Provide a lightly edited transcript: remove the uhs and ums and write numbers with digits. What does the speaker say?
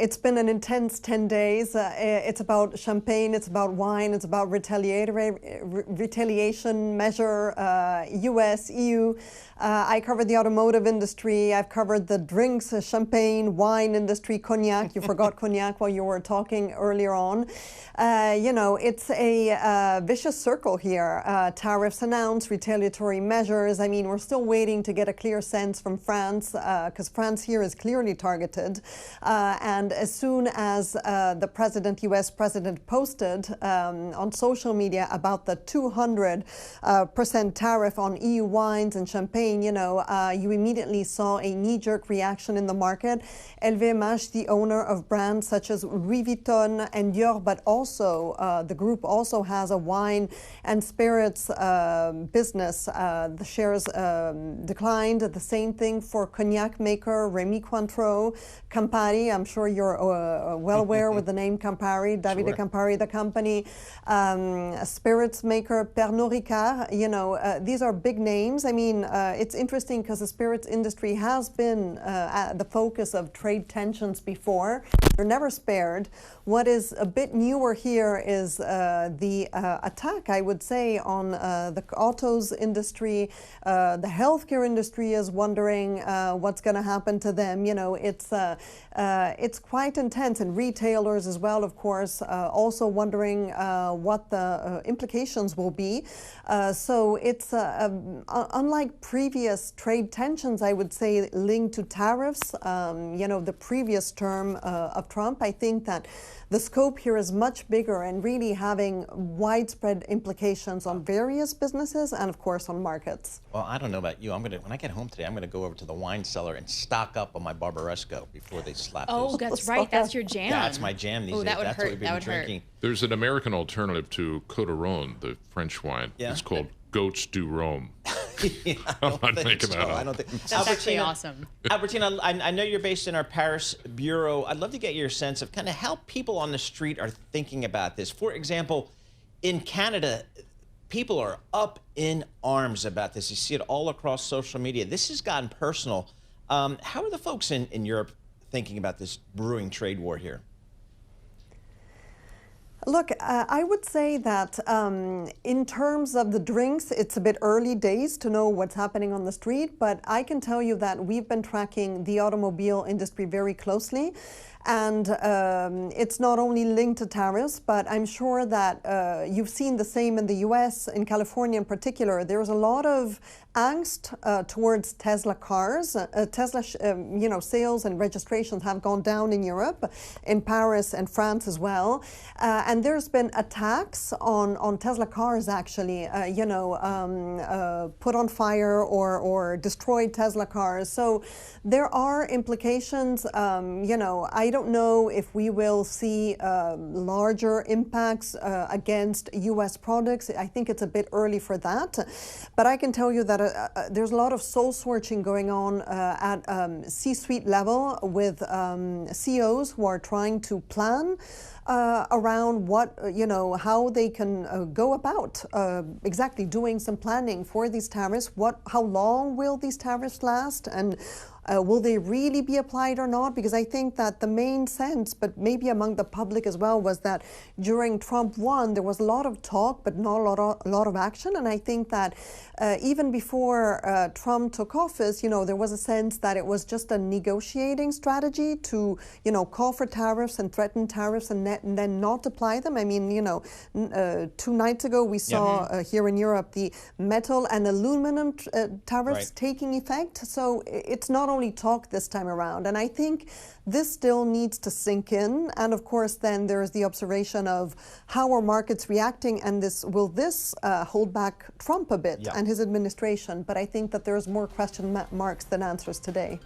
It's been an intense 10 days. It's about champagne, it's about wine, it's about retaliation measure, US, EU. I covered the automotive industry. I've covered the drinks, champagne, wine industry, cognac. You forgot cognac while you were talking earlier on. It's a vicious circle here. Tariffs announced, retaliatory measures. I mean, we're still waiting to get a clear sense from France, because France here is clearly targeted. And as soon as the US president posted on social media about the 200% tariff on EU wines and champagne, you immediately saw a knee-jerk reaction in the market. LVMH, the owner of brands such as Louis Vuitton and Dior, but also the group also has a wine and spirits business. The shares declined. The same thing for cognac maker Rémy Cointreau, Campari. I'm sure you're well aware with the name Campari, Davide Campari, the company. Spirits maker Pernod Ricard. These are big names. I mean, it's interesting because the spirits industry has been at the focus of trade tensions before. They're never spared. What is a bit newer here is the attack, I would say, on the autos industry. The healthcare industry is wondering what's going to happen to them. It's quite intense, and retailers as well, of course, also wondering what the implications will be. So it's unlike previous trade tensions, I would say, linked to tariffs. The previous term of Trump, I think that the scope here is much bigger and really having widespread implications on various businesses and, of course, on markets. Well, I don't know about you. When I get home today, I'm going to go over to the wine cellar and stock up on my Barbaresco before they slap Oh, that's right. That's your jam. That's my jam these days. That would That's hurt. what we've been drinking. There's an American alternative to Côte-Rhône, the French wine. Yeah. It's called Goats du Rhôme. I'm not making that up. I don't think that's actually awesome. Albertina, I know you're based in our Paris bureau. I'd love to get your sense of kind of how people on the street are thinking about this. For example, in Canada, people are up in arms about this. You see it all across social media. This has gotten personal. How are the folks in Europe thinking about this brewing trade war here? Look, I would say that in terms of the drinks, it's a bit early days to know what's happening on the street, but I can tell you that we've been tracking the automobile industry very closely. And it's not only linked to tariffs, but I'm sure that you've seen the same in the US, in California in particular. There's a lot of angst towards Tesla cars. Tesla, sales and registrations have gone down in Europe, in Paris and France as well. And there's been attacks on Tesla cars, actually, put on fire or destroyed Tesla cars. So there are implications. I don't know if we will see larger impacts against U.S. products. I think it's a bit early for that. But I can tell you that there's a lot of soul searching going on at C-suite level with CEOs who are trying to plan around what, how they can go about exactly doing some planning for these tariffs. How long will these tariffs last? And will they really be applied or not? Because I think that the main sense, but maybe among the public as well, was that during Trump 1, there was a lot of talk, but not a lot of action. And I think that even before Trump took office, there was a sense that it was just a negotiating strategy to, call for tariffs and threaten tariffs and then not apply them. I mean, 2 nights ago, we saw here in Europe the metal and aluminum tariffs taking effect. So it's not only talk this time around. And I think this still needs to sink in. And of course, then there's the observation of how are markets reacting, and will this hold back Trump a bit and his administration? But I think that there's more question marks than answers today.